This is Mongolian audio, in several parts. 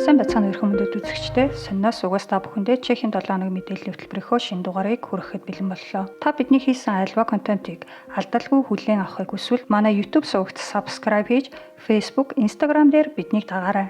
Сайн бацхан өрхөн мөндөд үзэгчдээ сонноос угаас та бүхэндээ Чехийн 7 хоногийн мэдээллийн хөтөлбөрийнхөө шинэ дугаарыг хүрэхэд бэлэн боллоо. Та бидний хийсэн альва контентыг алдалгүй хүлээн авахыг хүсвэл манай YouTube сувагт subscribe хийж, Facebook, Instagram дээр биднийг дагаарай.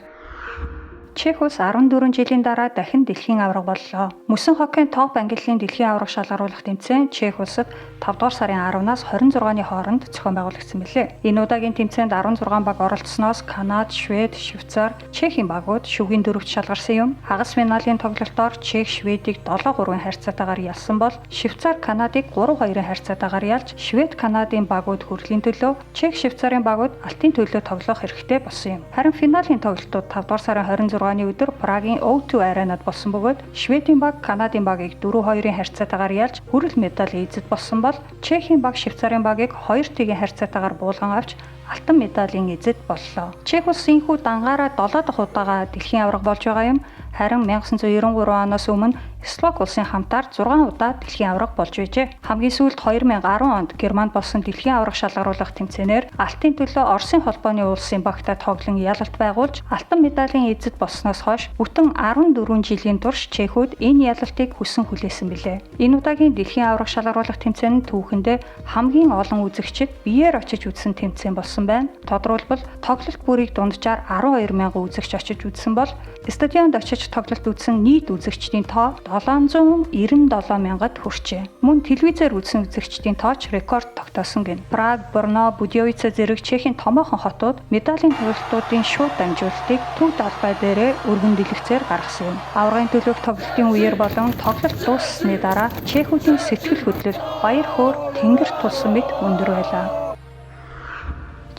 Чех улс 14 жилийн дараа дахин дэлхийн аварга боллоо. Мөсөн хоккейн топ ангиллын дэлхийн аварга шалгаруулах тэмцээн Чех улсад 5 дугаар сарын 10-наас 26-ны хооронд зохион байгуулагдсан билээ. Энэ удаагийн тэмцээнд 16 баг оролцсноос Канада, Швед, Швейцар, Чехийн багууд шүгээн дөрөвт шалгарсан юм. Хагас финалийн тоглолтоор Чех Шведийг 7-3 харьцаатаагаар ялсан бол Швейцар Канадыг 3-2 харьцаатаагаар ялж Швед Канадын багууд хүрлийн төлөө Чех Швейцарын багууд алтын төлөө тоглох хэрэгтэй болсон юм. Харин финалийн тоглолтууд 5 дугаар сарын 26-ны өдөр Прагийн O2 аренад болсон бөгөөд Шведийн баг Канадын багийг 4-2-ын харьцаатаагаар ялж хүрэл медалийн эзэд болсон бол Чехийн баг Швейцарын багийг 2-1-ийн харьцаатаагаар буулган авч алтан медалийн эзэд боллоо. Чех улс энэхүү дангаараа 7 дахь удаага дэлхийн аварга болж байгаа юм. Харин 1993 оноос өмнө Словак улсын хамтаар 6 удаа дэлхийн аварга болж байжээ. Хамгийн сүүлд 2010 онд Германд болсон дэлхийн аварга шалгаруулах тэмцээнээр алтын төлөө Оросын холбооны улсын багтаа тоглон ялалт байгуулж алтан медалийн эзэд болсноос хойш бүтэн 14 жилийн турш чехүүд энэ ялалтыг хүсэн хүлээсэн билээ. Энэ удаагийн дэлхийн аварга шалгаруулах тэмцээн нь түүхэндээ хамгийн олон үзэгчид биеэр очиж үзсэн тэмцээн болсон байна. Тодорхойлбол тоглолт бүрийг дунджаар 12,000 үзэгч очиж үзсэн бол стадионд очиж тоглолт үзсэн нийт үзэгчдийн тоо 797,000-д хүрчээ. Мөн телевизээр үзсэн үзэгчдийн тооч рекорд тогтоосон гэнэ. Праг, Брно, Будёвица зэрэг Чехийн томоохон хотууд медалийн тоглолтуудын шууд дамжуулалтыг төвд албай дээрээ өргөн дэлгэцээр гаргасан юм. Аваргын төлөөх тоглолтын үеэр болон тоглолт дууссаны дараа чехүүдийн сэтгэл хөдлөл баяр хөөр тэнгэр тулсан мэт өндөр байлаа.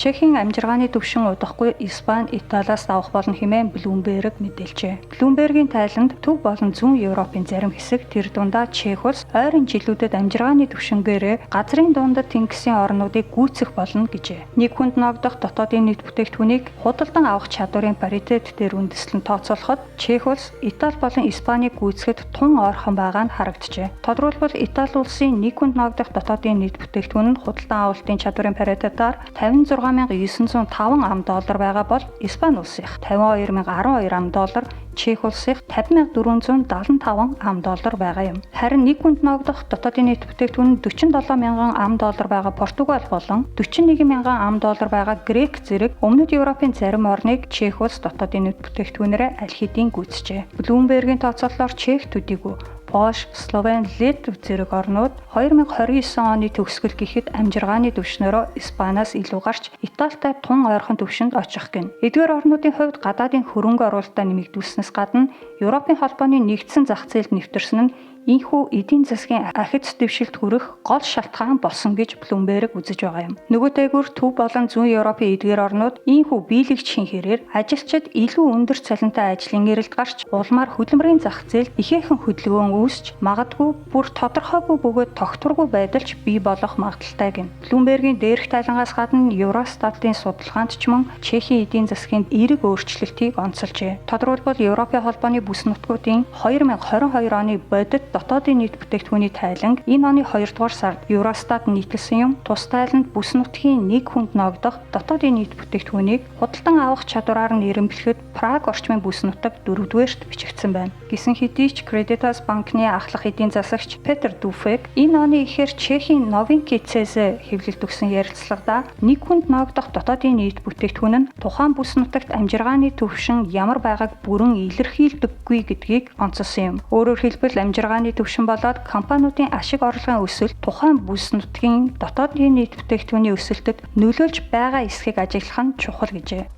Чехийн амжиргааны түвшин удахгүй Испани, Италиас давах болно хэмээн Bloomberg мэдээлжээ. Bloomberg-ийн тайланд төв болон зүүн Европын зарим хэсэг тэр дундаа Чех улс ойрын жилүүдэд амжиргааны түвшингээрээ газрын дундад тэнгисийн орнуудыг гүйцэх болно гэжээ. Нэг хүнд ногдох дотоодын нийт бүтээгдэхүүнийг худалдан авах чадварын паритет дээр үндэслэн тооцоолоход Чех улс Итали болон Испанийг гүйцэхэд тун ойрхон байгаа нь харагджээ. Тодорхойлбол Итали улсын нэг хүнд ногдох дотоодын нийт бүтээгдэхүүн нь худалдан авалтын чадварын паритетаар 56,905 $, байгаа бол Испани улсынх 52,012 $, Чех улсынх 50,475 $, байгаа юм. Харин нэг хүнд ногдох дотоодын нийт бүтээгдэхүүн нь 47,000 $, байгаа Португал болон 41,000 $, байгаа Грек зэрэг өмнөд Европын зарим орныг Чех улс дотоодын нийт бүтээгдэхүүнээрээ аль хэдийн гүйцэжээ. Bloomberg-ийн тооцоололоор Чех төдийгүй Польш, Словен, Литв зэрэг орнууд 2029 оны төгсгөл гэхэд амжиргааны түвшнөрөө Испаниас илүү гарч Италитай тун ойрхон түвшинд очих гэнэ. Эдгээр орнуудын хувьд гадаадын хөрөнгө оруулалтаа нэмэгдүүлснээс гадна Европын холбооны нэгдсэн зах зээлд нэвтэрсэн нь энэхүү эдийн засгийн ахиц дэвшилт хүрэх гол шалтгаан болсон гэж Bloomberg үзэж байгаа юм. Нөгөөтэйгүр төв болон зүүн Европын эдгээр орнууд энэхүү биелэгчийн хэрээр ажилчид илүү өндөр цалинтай ажлын эрэлт гарч улмаар хөдөлмөрийн зах зээлд ихээхэн хөдөлгөөн үүсч магадгүй бүр тодорхойгүй бөгөөд тогтворгүй байдалч бий болох магадaltaй гэнэ. Bloomberg-ийн дээрх тайлангаас гадна Eurostat-ийн судалгаанд ч мөн Чехийн эдийн засгийн эерэг өөрчлөлтийг онцолжээ. Тодорхойлбол Европын холбооны бүс нутгуудын 2022 оны бодит дотоодын нийт бүтээгдэхүүний тайланг энэ оны 2 дугаар сард Eurostat нийтэлсэн юм. Тус тайланд бүс нутгийн нэг хүнд ногдох дотоодын нийт бүтээгдэхүүнийг худалдан авах чадвараар нь нэрэмблэхэд Праг орчмын бүс нутаг 4-дүгээрт бичигдсэн байна. Гэсэн хэдий ч Creditas банкны ахлах эдийн засагч Петр Дуфек энэ оны эхээр Чехийн Новинки ЦЗ хэвлэлд өгсөн ярилцлагада нэг хүнд ногдох дотоодын нийт бүтээгдэхүүн нь тухайн бүс нутагт амжиргааны түвшин ямар байгааг бүрэн илэрхийлдэггүй гэдгийг онцолсон юм. Өөрөөр хэлбэл амжиргааны түвшин болоод компаниудын ашиг орлогын өсөлт тухайн бүс нутгийн дотоодын нийт бүтээгдэхүүний өсөлтөд нөлөөлж байгаа эсхийг ажиглах нь чухал гэжээ.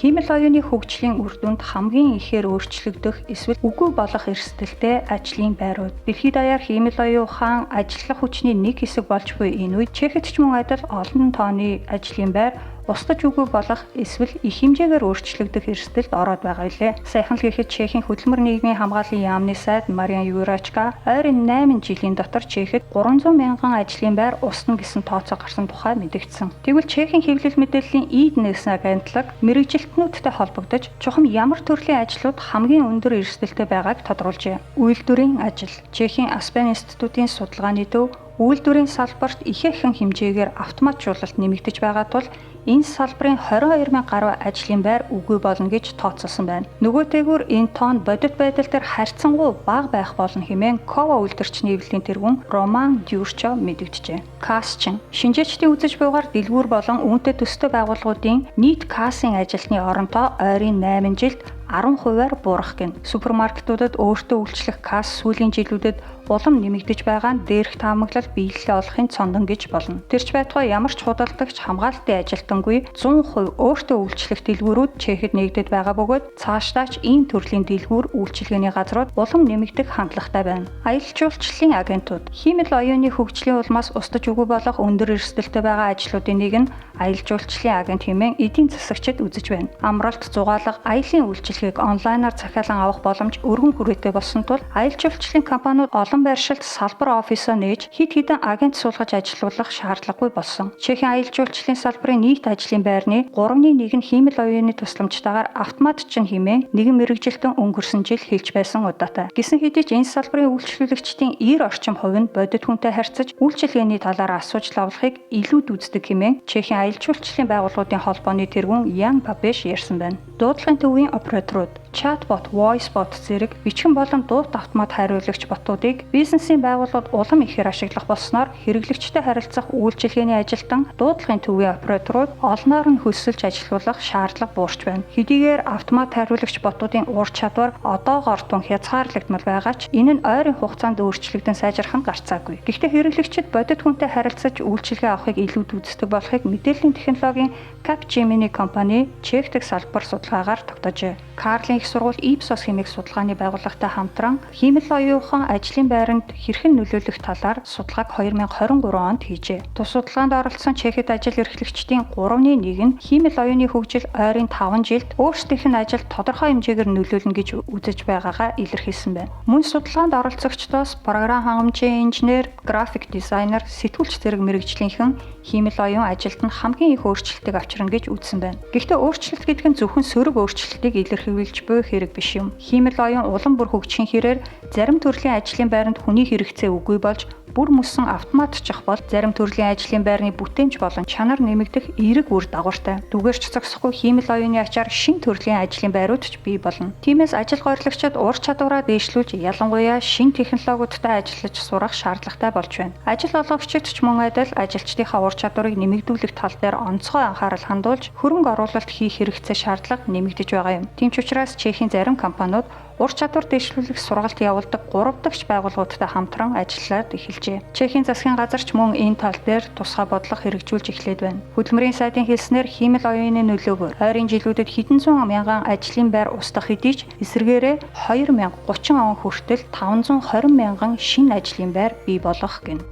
Хиймэл оюуны хөгжлийн үр дүнд хамгийн ихээр өөрчлөгдөх эсвэл үгүй болох эрсдэлтэй ажлын байрууд. Дэлхийд даяар хиймэл оюун ухаан ажиллах хүчний нэг хэсэг болж буй энэ үед Чехэд ч мөн адил олон тооны ажлын байр устдаж үгүй болох эсвэл их хэмжээгээр өөрчлөгдөх эрсдэлд ороод байгаа билээ. Саяхан л гэхэд Чехийн хөдөлмөр нийгмийн хамгааллын яамны сайд Мариан Юрачка ойрын 8 жилийн дотор Чехэд 300,000 ажлын байр устна гэсэн тооцоо гарсан тухай мэдэгдсэн. Тэгвэл Чехийн хэвлэл мэдээллийн EDNS агентлаг мэргэжилтнүүдтэй холбогдож чухам ямар төрлийн ажлууд хамгийн өндөр эрсдэлтэй байгааг тодруулжээ. Үйлдвэрийн ажил. Чехийн Aspen институтын судалгааны төв үйлдвэрийн салбарт ихээхэн хэмжээгээр автоматжуулалт нэмэгдэж байгаа тул энэ салбарын 22,000 гаруй ажлын байр үгүй болно гэж тооцоолсон байна. Нөгөөтэйгүр энэ тоон бодит байдал дээр харьцангуй бага байх болно хэмээн Кова үйлдвэрч нийлэлийн тэргүүн Роман Дюрчо мэдэгджээ. Касчин шинжээчдийн үзэж буйгаар дэлгүүр болон үүнтэй төстэй байгууллагуудын нийт касын ажилтны оронтоо ойрын 8 жилд 10%-аар буурах гэнэ. Супермаркетуудад өөртөө үйлчлэх касс сүүлийн жилүүдэд улам нэмэгдэж байгаа нь дээрх таамаглал биелэлээ олохын цондон гэж болно. Тэрч байтугай ямар ч худалдагч хамгаалтын ажилтангүй 100% өөртөө үйлчлэх дэлгүүрүүд Чехэд нэгдэд байгаа бөгөөд цаашдаач ийм төрлийн дэлгүүр үйлчилгээний газрууд улам нэмэгдэх хандлагатай байна. Аялал жуулчлалын агентууд хиймэл оюуны хөгжлийн улмаас устж үгүй болох өндөр эрсдэлтэй байгаа ажлуудын нэг нь аялал жуулчлалын агент хэмээн эдийн засагчид үзэж байна. Амралт, зугаалга, аялын үйлчилгээг онлайнаар захиалан авах боломж өргөн хүрээтэй болсон тул аялал жуулчлалын компаниуд олон байршилд салбар офисоо нээж хэд хэдэн агент суулгаж ажилуулах шаардлагагүй болсон. Чехийн аялал жуулчлалын салбарын нийт ажлын байрны 3/1 нь хиймэл оюуны тусламжтайгаар автоматчин хэмээн нэгэн мэрэгжилтэн өнгөрсөн жил хэлж байсан удаатай. Гэсэн хэдий ч энэ салбарын үйлчлүүлэгчдийн 90 орчим хувь нь бодит хүнтэй харьцаж үйлчилгээний талаар асууж лавлахыг илүүд үздэг хэмээн Чехийн аялал жуулчлалын байгууллагуудын холбооны тэргүүн Ян Папеш ярьсан байна. Дуудлагын төвийн операторууд чатбот, voicebot зэрэг бичгэн болон дуут автомат хариулагч ботуудыг бизнесийн байгууллагууд улам ихээр ашиглах болсноор хэрэглэгчтэй харилцах үйлчилгээний ажилтан дуудлагын төвийн операторууд олноор нь хөлсөлж ажилуулах шаардлага буурч байна. Хэдийгээр автомат хариулагч ботуудын ур чадвар одоогоор тун хязгаарлагдмал байгаа ч энэ нь ойрын хугацаанд өөрчлөгдөн сайжрах нь гарцаагүй. Гэхдээ хэрэглэгчид бодит хүнтэй харилцаж үйлчилгээ авахыг илүүд үздэг болохыг мэдээллийн технологийн Capgemini компани Чех дахь салбар судалгаагаар тогтоожээ. Карлийн их сургууль Ipsos хэмээх судалгааны байгууллагатай хамтран хиймэл оюухан ажлын байранд хэрхэн нөлөөлөх талаар судалгааг 2023 онд хийжээ. Тус судалгаанд оролцсон Чехэд ажил эрхлэгчдийн 3/1 нь хиймэл оюуны хөгжил ойрын 5 жилд өөрсдийнх нь ажилд тодорхой хэмжээгээр нөлөөлнө гэж үзэж байгаагаа илэрхийлсэн байна. Мөн судалгаанд оролцогчдоос програм хангамжийн инженер, график дизайнер, сэтгүүлч зэрэг мэрэгжлийнхэн хиймэл оюун ажилд нь хамгийн их өөрчлөлтийг авчирна гэж үзсэн байна. Гэхдээ өөрчлөлт гэдэг нь зөвхөн сөрөг өөрчлөлтийг илэрхийлж буй хэрэг биш юм. Хиймэл оюун улам бүр хөгжихийн хэрээр зарим төрлийн ажлын байранд хүний хэрэгцээ үгүй болж бүр мөсөн автоматчих бол зарим төрлийн ажлын байрны бүтээмж болон чанар нэмэгдэх эерэг үр дагавартай. Түгээрч зогсохгүй хиймэл оюуны ачаар шин төрлийн ажлын байрууд ч бий болно. Тиймээс ажил гойрлагчид ур чадвараа дээшлүүлж ялангуяа шин технологиудтай ажиллаж сурах шаардлагатай болж байна. Ажил олгогчид ч мөн адил ажилчдынхаа ур чадварыг нэмэгдүүлэх тал дээр онцгой анхаарал хандуулж хөрөнгө оруулалт хийх хэрэгцээ шаардлага нэмэгдэж байгаа юм. Тийм ч учраас Чехийн зарим компаниуд ур чадвар дэвшлүүлэх сургалт явуулдаг 3 дахь байгууллагуудтай хамтран ажиллаад эхэлжээ. Чехийн засгийн газар ч мөн энэ тал дээр тусгай бодлого хэрэгжүүлж эхлээд байна. Хөдөлмөрийн сайдын хэлснээр хиймэл оюуны нөлөөгөөр ойрын жилүүдэд хэдэн зуун мянган ажлын байр устгах хэдий ч эсвэргээрээ 2030 он хүртэл 520 мянган шинэ ажлын байр бий болох гэнэ.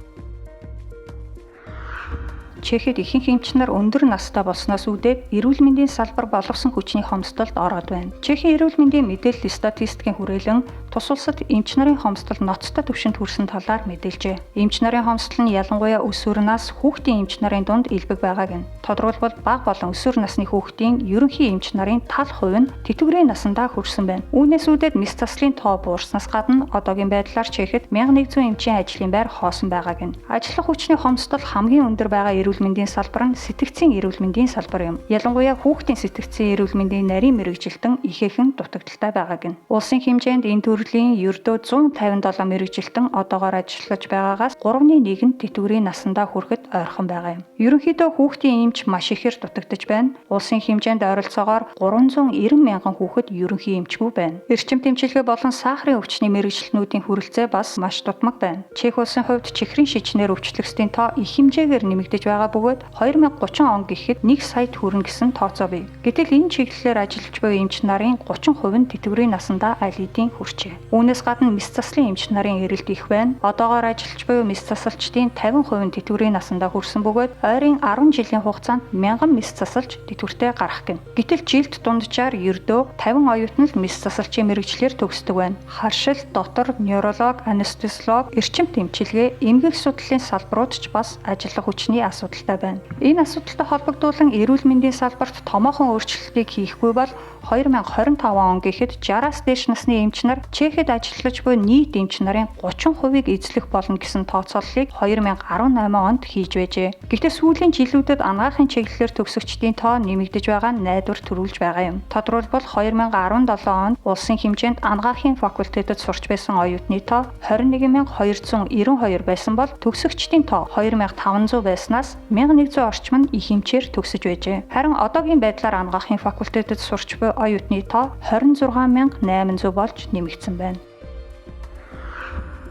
Чехэд ихэнх эмч нар өндөр настай болсноос үүдээд эрүүл мэндийн салбар боловсон хүчний хомсдолд ороод байна. Чехийн эрүүл мэндийн мэдээлэл статистикийн хүрээлэн тус улсад эмч нарын хомсдол ноцтой түвшинд хүрсэн талаар мэдээлжээ. Эмч нарын хомсдол нь ялангуяа өсвөр нас хүүхдийн эмч нарын дунд илбэг байгааг нь. Тодорхойлбол бага болон өсвөр насны хүүхдийн ерөнхий эмч нарын тал хувь нь тэтгэврийн насандаа хүрсэн байна. Үүнээс үүдээд мэс заслын тоо буурснаас гадна одоогийн байдлаар Чехэд 1100 эмчийн ажлын байр хоосон байгааг нь. Ажиллах хүчний хомсдол хамгийн өндөр байгаа эрүүл мэндийн салбар нь сэтгцийн эрүүл мэндийн салбар юм. Ялангуяа хүүхдийн сэтгцийн эрүүл мэндийн нарийн мэрэгжилтэн ихээхэн дутагдaltaй байгааг нь. Улсын хэмжээнд энэ төрлийн ердөө 157 мэрэгжилтэн одоогоор ажиллаж байгаагаас 3/1 нь тэтгэврийн насандаа хүрэхэд ойрхон байгаа юм. Ерөнхийдөө хүүхдийн эмч маш ихээр дутагдж байна. Улсын хэмжээнд ойролцоогоор 390 мянган хүүхэд ерөнхий эмчгүй байна. Эрчим тэмчилгээ болон сахарын өвчний мэрэгжилтнүүдийн хүрэлцээ бас маш дутмаг байна. Чех улсын хувьд чихрийн шижнээр өвчлөгсдийн тоо их хэмжээгээр нэмэгдэж байгаа бөгөөд 2030 он гэхэд 1 саяд хүрнэ гэсэн тооцоо бий. Гэтэл энэ чиглэлээр ажиллаж буй эмч нарын 30% нь тэтгэврийн насандаа аль хэдийн хүрчээ. Үүнээс гадна мэс заслын эмч нарын эрэлт их байна. Одоогоор ажиллаж буй мэс засалчдын 50% нь тэтгэврийн насандаа хүрсэн бөгөөд ойрын 10 жилийн хугацаанд 1000 мэс засалч тэтгэвртээ гарах гэнэ. Гэтэл жилд дунджаар ердөө 50 оюутан л мэс засалчийн мэрэгчлэр төгсдөг байна. Харшил, дотор, невролог, анестезиолог, эрчим тэмчилгээ, эмгэг судлалын салбарууд ч бас ажиллах хүчний асуудал асуудалтай байна. Энэ асуудалтай холбогдуулан эрүүл мэндийн салбарт томоохон өөрчлөлтийг хийхгүй бол 2025 он гэхэд 60-аас дээш насны эмч нар Чехэд ажиллаж буй нийт эмч нарын 30%-ийг эзлэх болно гэсэн тооцооллыг 2018 онд хийж байжээ. Гэхдээ сүүлийн жилүүдэд анагаахын чиглэлээр төгсөгчдийн тоо нэмэгдэж байгаа нь найдвар төрүүлж байгаа юм. Тодорхойлбол 2017 онд улсын хэмжээнд анагаахын факультетэд сурч байсан оюутны тоо 21292 байсан бол төгсөгчдийн тоо 2500 байснаас 1100 орчим нь их эмчээр төгсөж байжээ. Харин одоогийн байдлаар анагаахын факультетэд сурч буй оюутны тоо 26800 болж нэмэгдсэн байна.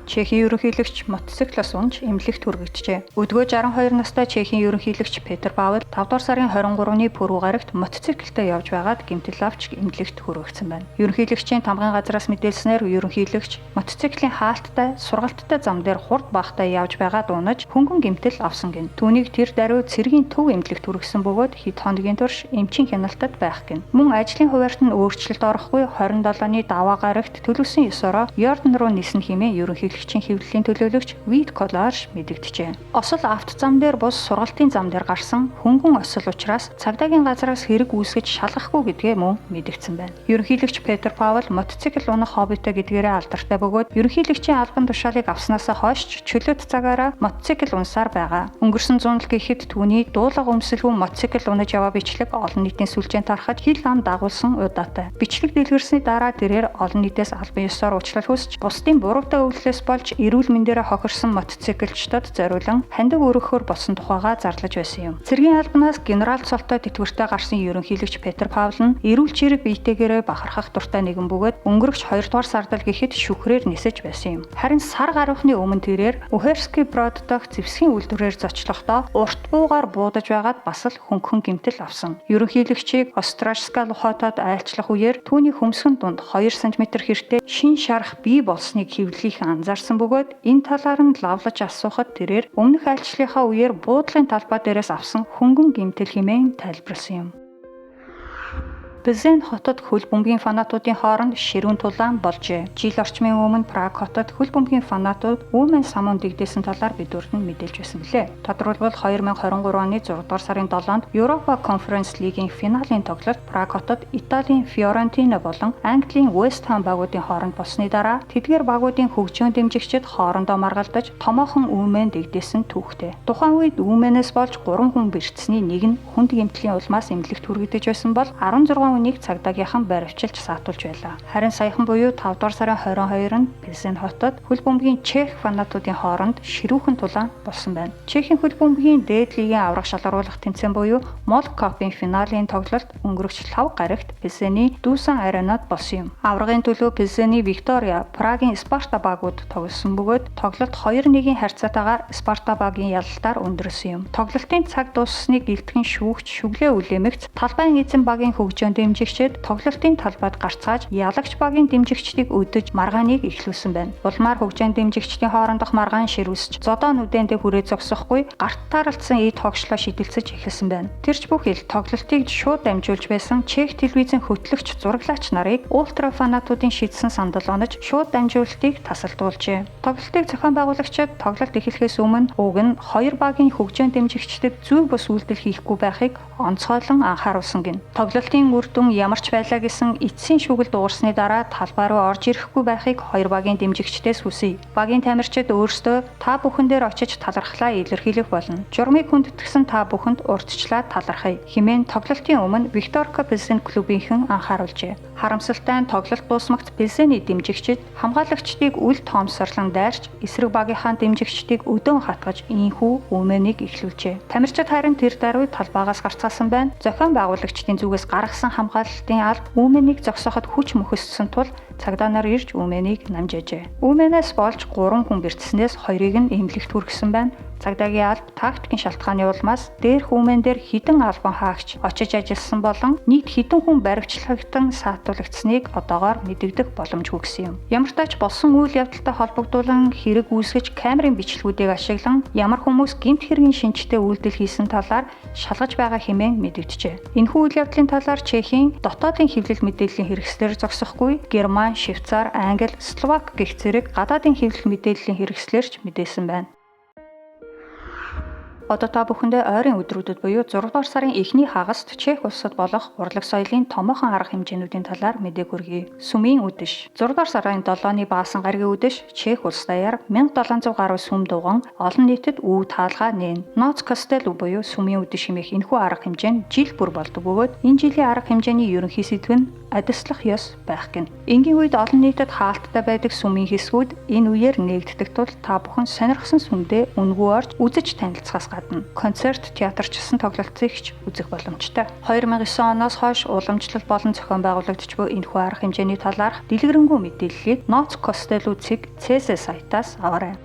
Чехийн ерөнхийлөгч мотоциклоос унж эмнэлэгт хүргэжээ. Өдгөө 62 настай Чехийн ерөнхийлөгч Петр Павел 5 дугаар сарын 23-ны пүрэв гарагт мотоциклтэй явж байгаад гэмтэл авч эмнэлэгт хүргэгдсэн байна. Ерөнхийлөгчийн тамгын газраас мэдээлснээр ерөнхийлөгч мотоциклийн хаалттай сургалттай зам дээр хурд багтай явж байгаад унаж хөнгөн гэмтэл авсан гин. Түүнийг тэр даруй цэргийн төв эмнэлэгт хүргэсэн бөгөөд хэд хоногийн турш эмчийн хяналтад байх гин. Мөн ажлын хуваарьт нь өөрчлөлт орохгүй 27-ны даваа гарагт төлөвсөн ёсороо Йордан руу нисэн хэмээн ерөнхийлөгчийн хэвлэлийн төлөөлөгч Вит Коллаж мэдэгдэжээ. Осол авто зам дээр бус сургалтын зам дээр гарсан хөнгөн осол учраас цагдаагийн газраас хэрэг үүсгэж шалгахгүй гэдгээ мөн мэдэгдсэн байна. Ерөнхийлөгч Петр Павел мотоцикл унах хоббитой гэдгээрээ алдартай бөгөөд ерөнхийлөгчийн албан тушаалыг авснаасаа хойш чөлөөт цагаараа мотоцикл унсаар байгаа. Өнгөрсөн зуун жил гэхэд түүний дуулага өмсөлгүй мотоцикл унаж яваа бичлэг олон нийтийн сүлжээнд тарахад хил ам дагуулсан удаатай. Бичлэг дэлгэрсний дараа тэрээр олон нийтээс албан ёсоор уучлал хүсч бусдын буруутай үйлдэлээс болж эрүүл мэндээрээ хохирсон мотоциклчдод зориулан хандив өргөхөөр болсон тухайга зарлаж байсан юм. Цэргийн албанаас генерал цолтой тэтгэвртэй гарсан ерөнхийлөгч Петр Павел нь эрүүл чирэг биетэйгээрээ бахархах дуртай нэгэн бөгөөд өнгөрөгч 2 дугаар сард л гэхэд шүхрээр нисэж байсан юм. Харин сар гарахны өмнө тэрээр Ухерский Брод дахь зэвсгийн үйлдвэрээр зочлохдоо урт буугаар буудаж байгаад бас л хөнгөн гэмтэл авсан. Ерөнхийлөгчийг Острожска лухотод айлчлах үеэр түүний хөмсгөн дунд 2 см хэртэй шин шарах бий болсныг хэвлэлийнхэн анзаарсан бөгөөд энэ талаар нь лавлаж асуухад тэрээр өмнөх айлчлалынхаа үеэр буудлын талбай дээрээс авсан хөнгөн гэмтэл хэмээн тайлбарласан юм. Пезен хотод хөл бөмбөгийн фанатуудын хооронд ширүүн тулаан болжээ. Жил орчмын өмнө Праг хотод хөл бөмбөгийн фанатууд Women самуун дэгдээсэн талаар бидүрд нь мэдээлж байсан билээ. Тодорхойлбол 2023 оны 6 дугаар сарын 7-нд Европа Конференц лигийн финалийн тоглолт Праг хотод Италийн Фиорентина болон Английн West Ham багуудын хооронд болсны дараа тэдгээр багуудын хөгжөөн дэмжигчид хоорондоо маргалдаж томоохон Women дэгдээсэн түүхтэй. Тухайн үед Women-ээс болж 3 хүн бэртсэний нэг нь хүнд гэмтлийн улмаас эмнэлэгт хүргэгдэж байсан бол 16 үнийг цагдаагийнхан баривчилж саатуулж байлаа. Харин саяхан буюу 5 дугаар сарын 22-нд Пилсен хотод хөл бөмбөгийн Чех фанатуудын хооронд ширүүхэн тулаан болсон байна. Чехийн хөл бөмбөгийн дээд лигийн аврах шалгаруулах тэмцээн буюу Молк Капын финалийн тоглолт өнгөрөгч 5 гарагт Пилсений Дүүсэн аренад болсон юм. Аврагын төлөө Пилсений Виктория, Прагийн Спарта багууд тоглосон бөгөөд тоглолт 2-1-ийн харьцаатаагаар Спарта багийн ялалтаар өндөрлсөн юм. Тоглолтын цаг дуссныг гэлтгэн шүүгч шүглээ үлээмэгц талбайн эзэн багийн хөгжөөн дэмжигчид тоглолтын талбайд гарцгааж ялагч багийн дэмжигчдийг өдөж маргааныг эхлүүлсэн байна. Улмаар хөгжөөн дэмжигчдийн хоорондох маргаан ширүүсч зодоо нүдэндээ хүрээ зогсохгүй гарт тааралцсан эд хогшлоо шидэлцэж эхэлсэн байна. Тэрч бүхэл тоглолтыг шууд дамжуулж байсан Чех телевизэн хөтлөгч зураглаач нарыг ультра фанатуудын шидсэн сандал онож шууд дамжуулалтыг тасалдуулжээ. Тоглолтыг зохион байгуулагчид тоглолт эхлэхээс өмнө уг нь хоёр багийн хөгжөөн дэмжигчдэд зөв бус үйлдэл хийхгүй байхыг онцгойлон анхааруулсан гин. Тоглолтын үр дүн ямар ч байлаа гэсэн эцсийн шүглд дуурсны дараа талбай руу орж ирэхгүй байхыг хоёр багийн дэмжигчдээс хүсье. Багийн тамирчид өөрсдөө та бүхэн дээр очиж талархлаа илэрхийлэх болно. Журмыг хүндэтгсэн та бүхэнд урьдчилаад талархъя хэмээн тоглолтын өмнө Викторка Пилсен клубийнхэн анхааруулжээ. Харамсалтай нь тоглолт дуусмагт Пилсений дэмжигчид хамгаалагчдыг үл тоомсорлон дайрч эсрэг багийнхаа дэмжигчдийг өдөөн хатгаж ийхүү Women-ыг эхлүүлжээ. Тамирчид харин тэр даруй талбайгаас гарцгаасан байна. Зохион байгуулагчдын зүгээс гаргасан хамгаалалтын алд Women-ыг зогсооход хүч мөхөссөн тул цагдаа нар ирж Women-ыг намжаажээ. Women-ээс болж 3 хүн бэртснээс 2-ыг нь эмнэлэгт хүргэсэн байна. Цагдаагийн алба тактикийн шалтгааны улмаас дээрх Women дээр хідэн албан хаагч очиж ажилласан болон нийт хідэн хүн баривчлагдсан саатуулагдсныг одоогоор мэдэгдэх боломжгүй гэсэн юм. Ямар ч тач болсон үйл явдалтай холбогдуулан хэрэг үүсгэж камерын бичлэгүүдийг ашиглан ямар хүмүүс гэмт хэргийн шинжтэй үйлдэл хийсэн талаар шалгаж байгаа хэмээн мэдэгджээ. Энэхүү үйл явдлын талаар Чехийн дотоодын хэвлэл мэдээллийн хэрэгслээр зогсохгүй Герман, Швейцар, Англи, Словак гэх зэрэг гадаадын хэвлэл мэдээллийн хэрэгслээрч мэдээсэн байна. Одоо та бүхэндээ ойрын өдрүүдэд буюу 6 дугаар сарын эхний хагаст Чех улсад болох урлаг соёлын томоохон арга хэмжээнүүдийн талаар мэдээг хүргэе. Сүмийн үдэш. 6 дугаар сарын 7-ны баасан гаригийн үдэш Чех улс даяар 1700 гаруй сүм дуган олон нийтэд үе таалгаа нээн. Ноц Костелло буюу сүмийн үдэш хэмээх энэхүү арга хэмжээ нь жил бүр болдог бөгөөд энэ жилийн арга хэмжээний ерөнхий сэдэв нь адислах ёс байх гин. Энгийн үед олон нийтэд хаалттай байдаг сүмийн хэсгүүд энэ үеэр нээгддэг тул та бүхэн сонирхсан сүмдээ үнгүй орж үзэж танилцахаас гадна концерт, театрчилсан тоглолтыг ч үзэх боломжтой. 2009 оноос хойш уламжлалт болон зохион байгуулагдж буй энэхүү арга хэмжээний талаарх дэлгэрэнгүй мэдээллийг Ноц Костелло цэг ЦС сайтаас аваарай.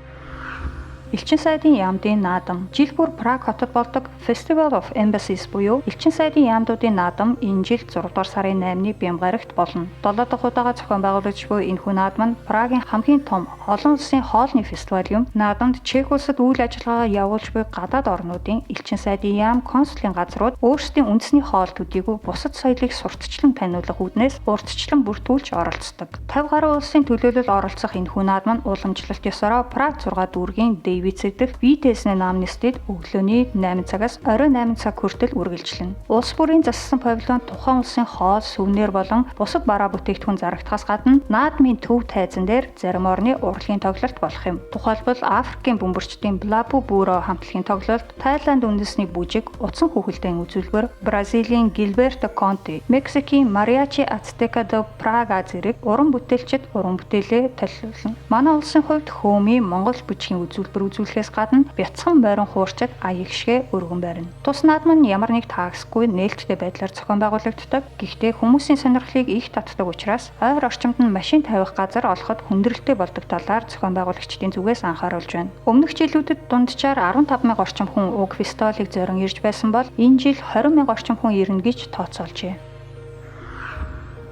Элчин сайдын яамдын наадам. Жил бүр Праг хотод болдог Festival of Embassies буюу элчин сайдын яамдуудын наадам энэ жил 6 дугаар сарын 8-ны Бямгарагт болно. 7 дахь удаага зохион байгуулагдж буй энэхүү наадам нь Прагийн хамгийн том олон улсын хоолны фестивал юм. Наадамд Чех улсад үйл ажиллагаагаа явуулж буй гадаад орнуудын элчин сайдын яам, консулын газрууд өөрсдийн үндэсний хоол төдийгүй бусад соёлыг сурталчлан таниулах үүднээс урьдчилан бүртгүүлж оролцдог. 50 гаруй улсын төлөөлөл оролцох энэхүү наадам нь уламжлалт ёсороо Праг 6 дүүргийн вицэгдэх Витесны намнистед өглөөний 8 цагаас оройн 8 цаг хүртэл үргэлжлэнэ. Улс бүрийн зассан павильон тухайн улсын хоол, сүвнэр болон бусад бараа бүтээгдэхүүн зарагдахаас гадна наадмын төв тайзан дээр зарим орны урлагийн тоглолт болох юм. Тухайлбал Африкийн бөмбөрчдийн Блапу Буро хамтлагийн тоглолт, Тайланд үндэсний бүжиг, утсан хүүхэлдэйн үзүүлбэр, Бразилийн Гилберто Конте, Мексикийн Mariachi Azteca de Praga зэрэг уран бүтээлчид уран бүтээлээ толиулна. Манай улсын хувьд хөөми Монгол бүжгийн үзүүлбэр үзүүлэхээс гадна бяцхан морин хуурчид аяг шигэ өргөн барина. Тус наадам нь ямар нэг таагсгүй нээлттэй байдлаар зохион байгуулагддаг. Гэхдээ хүмүүсийн сонирхлыг их татдаг учраас ойр орчимд нь машин тавих газар олоход хүндрэлтэй болдог талаар зохион байгуулагчдын зүгээс анхааруулж байна. Өмнөх жилүүдэд дунджаар 15,000 орчим хүн уг фестивалыг зорин ирж байсан бол энэ жил 20,000 орчим хүн ирнэ гэж тооцоолжээ.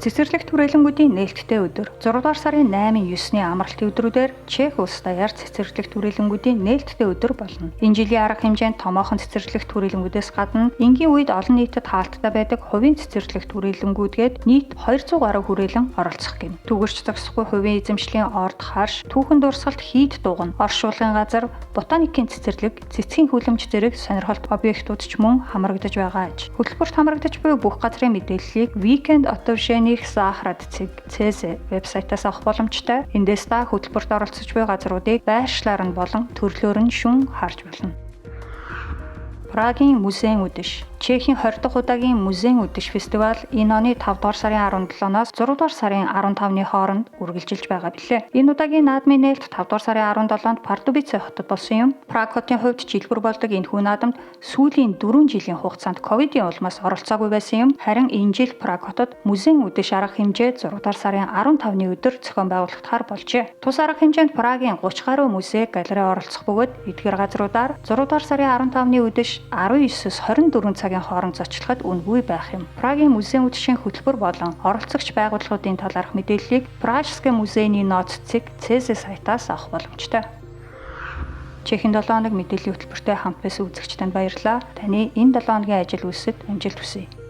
Цэцэрлэгт хүрээлэнгүүдийн нээлттэй өдөр 6 дугаар сарын 8-9-ний амралтын өдрүүдээр Чех улс даяар цэцэрлэгт хүрээлэнгүүдийн нээлттэй өдөр болно. Энэ жилийн арга хэмжээнд томоохон цэцэрлэгт хүрээлэнгүүдээс гадна энгийн үед олон нийтэд хаалттай байдаг хувийн цэцэрлэгт хүрээлэнгүүдгээд нийт 200 гаруй хүрээлэн оролцох гин. Түгэрч зогсохгүй хувийн эзэмшлийн орд харш, түүхэн дурсгалт хийд дугна, оршуулгын газар, ботаникийн цэцэрлэг, цэцгийн хүлэмж зэрэг сонирхолтой объектууд ч мөн хамрагдаж байгаа аж. Хөтөлбөрт хамрагдаж буй бүх газрын мэдээллийг Weekend Autovsheni Сахарад цэг ЦС вебсайтаас авах боломжтой. Эндээс та хөтөлбөрт оролцож буй газруудыг байршлаар нь болон төрлөөр нь шүн харж болно. Прагийн музейн үдэш. Чехийн 20 дахь удаагийн музейн үдэш фестивал энэ оны 5 дугаар сарын 17-наас 6 дугаар сарын 15-ны хооронд үргэлжилж байгаа билээ. Энэ удаагийн наадмын нээлт 5 дугаар сарын 17-нд Пардубице хотод болсон юм. Праг хотын хувьд жилбэр болдог энэхүү наадамд сүүлийн 4 жилийн хугацаанд ковидын улмаас оролцоогүй байсан юм. Харин энэ жил Праг хотод музейн үдэш арга хэмжээ 6 дугаар сарын 15-ны өдөр зохион байгуулагдахаар болжээ. Тус арга хэмжээнд Прагийн 30 гаруй музей, галерей оролцох бөгөөд эдгээр газруудаар 6 дугаар сарын 15-ны өдөш 19-с 24 цаг хооронд зочлоход үнгүй байх юм. Прагийн музейн үдэшийн хөтөлбөр болон оролцогч байгууллагуудын талаарх мэдээллийг Пражский музейний ноц цэг ЦС сайтаас авах боломжтой. Чехийн 7 хоног мэдээллийн хөтөлбөртэй хамт байсан үзэгчдэнд баярлалаа. Таны энэ 7 хоногийн ажил үйлсэд амжилт хүсье.